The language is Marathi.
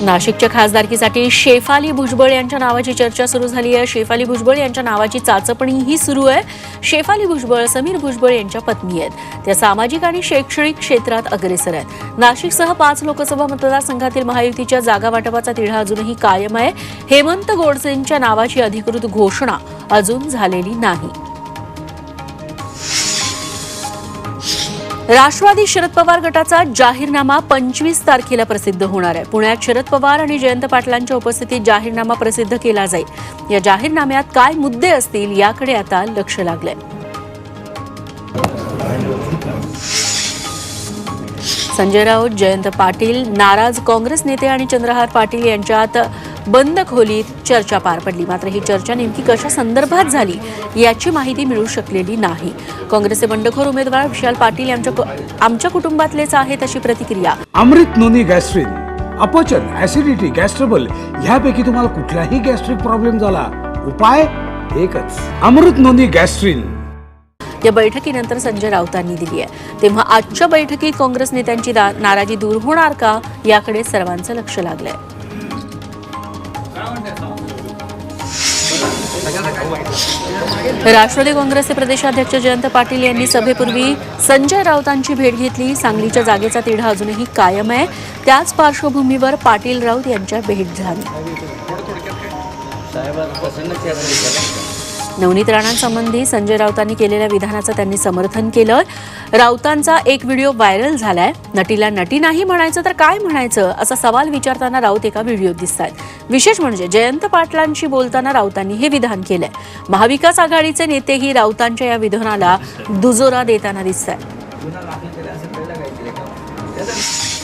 नाशिकच्या खासदारकीसाठी शेफाली भुजबळ यांच्या नावाची चर्चा सुरू झाली आहे। शेफाली भुजबळ यांच्या नावाची चाचपणीही सुरू आहे। शेफाली भुजबळ समीर भुजबळ यांच्या पत्नी आहेत। त्या सामाजिक आणि शैक्षणिक क्षेत्रात अग्रेसर आहेत। नाशिकसह 5 लोकसभा मतदारसंघातील महायुतीच्या जागा वाटपाचा तिढा अजूनही कायम आहे। हेमंत गोडसेंच्या नावाची अधिकृत घोषणा अजून झालेली नाही। राष्ट्रवादी शरद पवार गटाचा जाहीरनामा 25 तारखेला प्रसिद्ध होणार आहे। पुण्यात शरद पवार आणि जयंत पाटलांच्या उपस्थितीत जाहीरनामा प्रसिद्ध केला जाईल। या जाहीरनाम्यात काय मुद्दे असतील याकडे आता लक्ष लागलंय। संजय राऊत, जयंत पाटील नाराज काँग्रेस नेते आणि चंद्रहार पाटील यांच्यात बंद खोलीत चर्चा पार पडली। मात्र ही चर्चा नेमकी कशा संदर्भात झाली याची माहिती मिळू शकलेली नाही। काँग्रेसचे बंडखोर उमेदवार विशाल पाटील आमच्या कुटुंबातलेच आहेत अशी प्रतिक्रिया। अमृत नोनी गॅस्ट्रिन, अपचन, ऍसिडिटी, गॅस्ट्रबल ह्यापैकी तुम्हाला कुठलाही गॅस्ट्रिक प्रॉब्लेम झाला, उपाय एकच, अमृत नोनी गॅस्ट्रिन। या बैठकीनंतर संजय राऊतांनी दिली आहे। तेव्हा आजच्या बैठकीत काँग्रेस नेत्यांची नाराजी दूर होणार का याकडे सर्वांचं लक्ष लागलंय। राष्ट्रवादी काँग्रेसचे प्रदेशाध्यक्ष जयंत पाटील यांनी सभेपूर्वी संजय राऊतांची भेट घेतली। सांगलीच्या जागेचा तिढा अजूनही कायम आहे। त्याच पार्श्वभूमीवर पाटील राऊत यांच्या भेट झाली। नवनीत राणांसंबंधी संजय राऊतांनी केलेल्या विधानाचं त्यांनी समर्थन केलं। राऊतांचा एक व्हिडिओ व्हायरल झालाय। नटीला नटी नाही म्हणायचं तर काय म्हणायचं असा सवाल विचारताना राऊत एका व्हिडिओत दिसतायत। विशेष म्हणजे जयंत पाटलांशी बोलताना राऊतांनी हे विधान केलंय। महाविकास आघाडीचे नेतेही राऊतांच्या या विधानाला दुजोरा देताना दिसतायत।